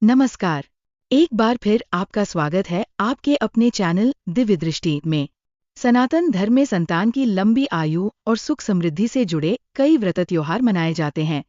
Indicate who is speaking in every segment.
Speaker 1: नमस्कार। एक बार फिर आपका स्वागत है आपके अपने चैनल दिव्य दृष्टि में। सनातन धर्म में संतान की लंबी आयु और सुख समृद्धि से जुड़े कई व्रत त्योहार मनाए जाते हैं,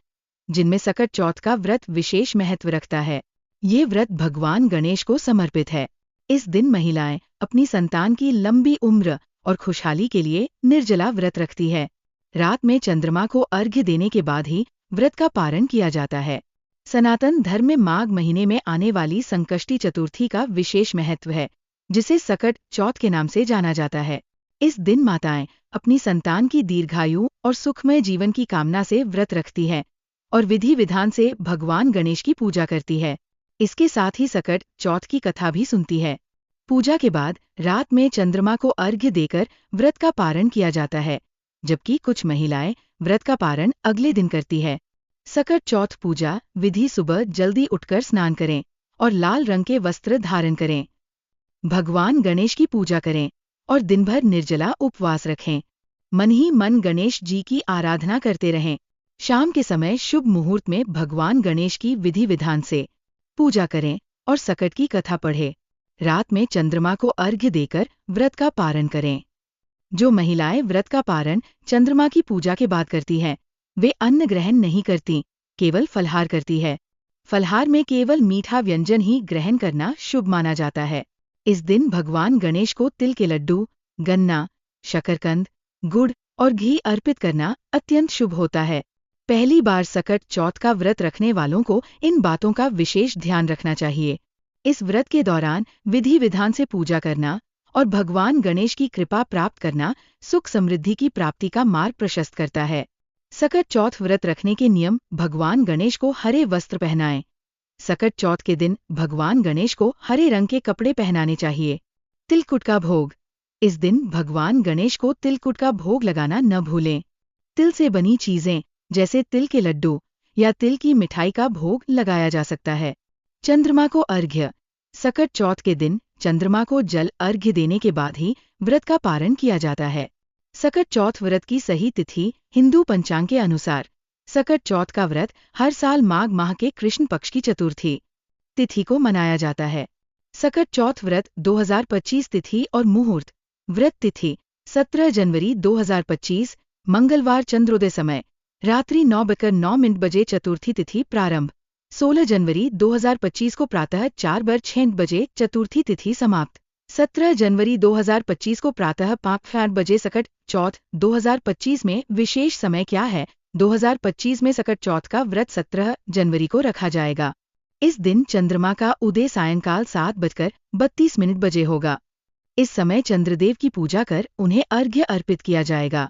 Speaker 1: जिनमें सकट चौथ का व्रत विशेष महत्व रखता है। ये व्रत भगवान गणेश को समर्पित है। इस दिन महिलाएं अपनी संतान की लंबी उम्र और खुशहाली के लिए निर्जला व्रत रखती है। रात में चंद्रमा को अर्घ्य देने के बाद ही व्रत का पारण किया जाता है। सनातन धर्म में माघ महीने में आने वाली संकष्टी चतुर्थी का विशेष महत्व है, जिसे सकट चौथ के नाम से जाना जाता है। इस दिन माताएं अपनी संतान की दीर्घायु और सुखमय जीवन की कामना से व्रत रखती हैं और विधि विधान से भगवान गणेश की पूजा करती है। इसके साथ ही सकट चौथ की कथा भी सुनती है। पूजा के बाद रात में चंद्रमा को अर्घ्य देकर व्रत का पारण किया जाता है, जबकि कुछ महिलाएं व्रत का पारण अगले दिन करती है। सकट चौथ पूजा विधि: सुबह जल्दी उठकर स्नान करें और लाल रंग के वस्त्र धारण करें। भगवान गणेश की पूजा करें और दिन भर निर्जला उपवास रखें। मन ही मन गणेश जी की आराधना करते रहें। शाम के समय शुभ मुहूर्त में भगवान गणेश की विधि विधान से पूजा करें और सकट की कथा पढ़ें। रात में चंद्रमा को अर्घ्य देकर व्रत का पारण करें। जो महिलाएं व्रत का पारण चंद्रमा की पूजा के बाद करती हैं, वे अन्न ग्रहण नहीं करती, केवल फलहार करती है। फलहार में केवल मीठा व्यंजन ही ग्रहण करना शुभ माना जाता है। इस दिन भगवान गणेश को तिल के लड्डू, गन्ना, शकरकंद, गुड़ और घी अर्पित करना अत्यंत शुभ होता है। पहली बार सकट चौथ का व्रत रखने वालों को इन बातों का विशेष ध्यान रखना चाहिए। इस व्रत के दौरान विधि विधान से पूजा करना और भगवान गणेश की कृपा प्राप्त करना सुख समृद्धि की प्राप्ति का मार्ग प्रशस्त करता है। सकट चौथ व्रत रखने के नियम: भगवान गणेश को हरे वस्त्र पहनाएं। सकट चौथ के दिन भगवान गणेश को हरे रंग के कपड़े पहनाने चाहिए। तिलकुट का भोग: इस दिन भगवान गणेश को तिलकुट का भोग लगाना न भूलें। तिल से बनी चीजें जैसे तिल के लड्डू या तिल की मिठाई का भोग लगाया जा सकता है। चंद्रमा को अर्घ्य: सकट चौथ के दिन चंद्रमा को जल अर्घ्य देने के बाद ही व्रत का पारण किया जाता है। सकट चौथ व्रत की सही तिथि: हिंदू पंचांग के अनुसार सकट चौथ का व्रत हर साल माघ माह के कृष्ण पक्ष की चतुर्थी तिथि को मनाया जाता है। सकट चौथ व्रत 2025 तिथि और मुहूर्त: व्रत तिथि 17 जनवरी 2025 मंगलवार, चंद्रोदय समय रात्रि 9:09 बजे, चतुर्थी तिथि प्रारंभ 16 जनवरी 2025 को प्रातः 4:06 चतुर्थी तिथि समाप्त 17 जनवरी 2025 को प्रातः 5:08 बजे। सकट चौथ 2025 में विशेष समय क्या है? 2025 में सकट चौथ का व्रत 17 जनवरी को रखा जाएगा। इस दिन चंद्रमा का उदय सायंकाल 7:32 बजे होगा। इस समय चंद्रदेव की पूजा कर उन्हें अर्घ्य अर्पित किया जाएगा।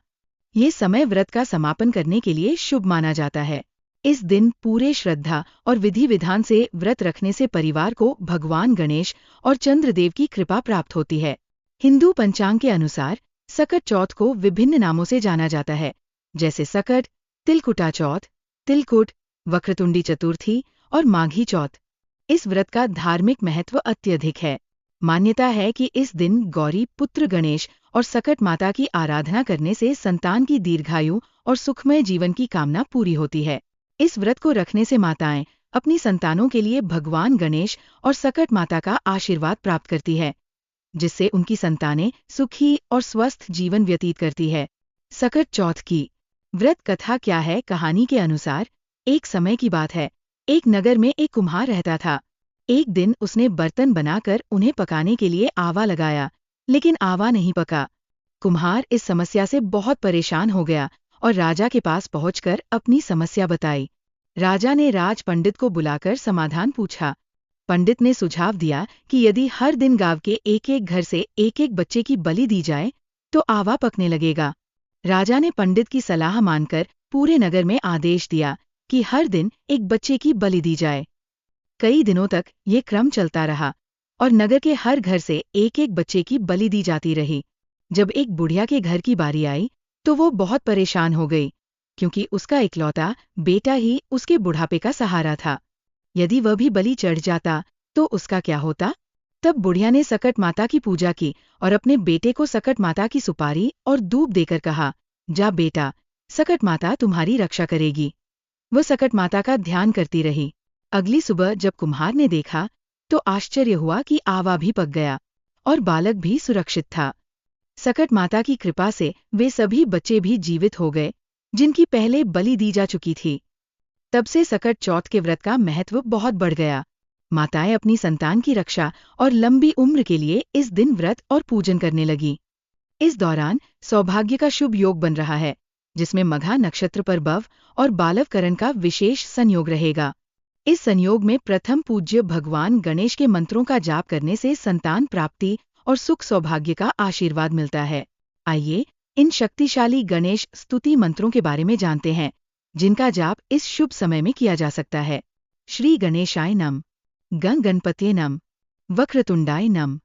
Speaker 1: ये समय व्रत का समापन करने के लिए शुभ माना जाता है। इस दिन पूरे श्रद्धा और विधि विधान से व्रत रखने से परिवार को भगवान गणेश और चंद्रदेव की कृपा प्राप्त होती है। हिंदू पंचांग के अनुसार सकट चौथ को विभिन्न नामों से जाना जाता है, जैसे सकट, तिलकुटा चौथ, तिलकुट, वक्रतुंडी चतुर्थी और माघी चौथ। इस व्रत का धार्मिक महत्व अत्यधिक है। मान्यता है कि इस दिन गौरी पुत्र गणेश और सकट माता की आराधना करने से संतान की दीर्घायु और सुखमय जीवन की कामना पूरी होती है। इस व्रत को रखने से माताएं अपनी संतानों के लिए भगवान गणेश और सकट माता का आशीर्वाद प्राप्त करती है, जिससे उनकी संतानें सुखी और स्वस्थ जीवन व्यतीत करती है। सकट चौथ की व्रत कथा क्या है? कहानी के अनुसार एक समय की बात है, एक नगर में एक कुम्हार रहता था। एक दिन उसने बर्तन बनाकर उन्हें पकाने के लिए आवा लगाया, लेकिन आवा नहीं पका। कुम्हार इस समस्या से बहुत परेशान हो गया और राजा के पास पहुंचकर अपनी समस्या बताई। राजा ने राज पंडित को बुलाकर समाधान पूछा। पंडित ने सुझाव दिया कि यदि हर दिन गांव के एक एक घर से एक एक बच्चे की बलि दी जाए तो आवा पकने लगेगा। राजा ने पंडित की सलाह मानकर पूरे नगर में आदेश दिया कि हर दिन एक बच्चे की बलि दी जाए। कई दिनों तक ये क्रम चलता रहा और नगर के हर घर से एक एक बच्चे की बलि दी जाती रही। जब एक बुढ़िया के घर की बारी आई तो वो बहुत परेशान हो गई, क्योंकि उसका इकलौता बेटा ही उसके बुढ़ापे का सहारा था। यदि वह भी बलि चढ़ जाता तो उसका क्या होता? तब बुढ़िया ने सकट माता की पूजा की और अपने बेटे को सकट माता की सुपारी और दूब देकर कहा, जा बेटा, सकट माता तुम्हारी रक्षा करेगी। वह सकट माता का ध्यान करती रही। अगली सुबह जब कुम्हार ने देखा तो आश्चर्य हुआ कि आवा भी पक गया और बालक भी सुरक्षित था। सकट माता की कृपा से वे सभी बच्चे भी जीवित हो गए जिनकी पहले बलि दी जा चुकी थी। तब से सकट चौथ के व्रत का महत्व बहुत बढ़ गया। माताएं अपनी संतान की रक्षा और लंबी उम्र के लिए इस दिन व्रत और पूजन करने लगी। इस दौरान सौभाग्य का शुभ योग बन रहा है, जिसमें मघा नक्षत्र पर बव और बालवकरण का विशेष संयोग रहेगा। इस संयोग में प्रथम पूज्य भगवान गणेश के मंत्रों का जाप करने से संतान प्राप्ति और सुख सौभाग्य का आशीर्वाद मिलता है। आइए इन शक्तिशाली गणेश स्तुति मंत्रों के बारे में जानते हैं, जिनका जाप इस शुभ समय में किया जा सकता है। श्री गणेशाय नम, गं गणपत्ये नम, वक्रतुंडाय नम,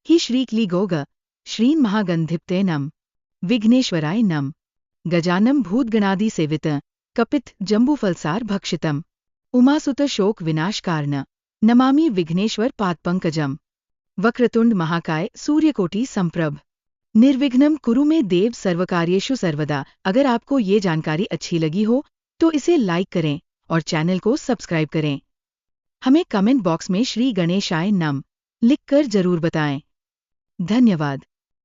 Speaker 1: ही श्री क्ली गोग, श्रीन महागंधिप्ते नम, विघ्नेश्वराय नम, गजानम भूतगणादि सेवित, कपित जम्बूफलसार भक्षितम, उमासुत शोक विनाश कारण, नमामि विघ्नेश्वर पादपंकजम, वक्रतुंड महाकाय सूर्यकोटि संप्रभ, निर्विघ्नं कुरु मे देव सर्वकार्येषु सर्वदा। अगर आपको ये जानकारी अच्छी लगी हो तो इसे लाइक करें और चैनल को सब्सक्राइब करें। हमें कमेंट बॉक्स में श्री गणेशाय नम लिखकर जरूर बताएं। धन्यवाद।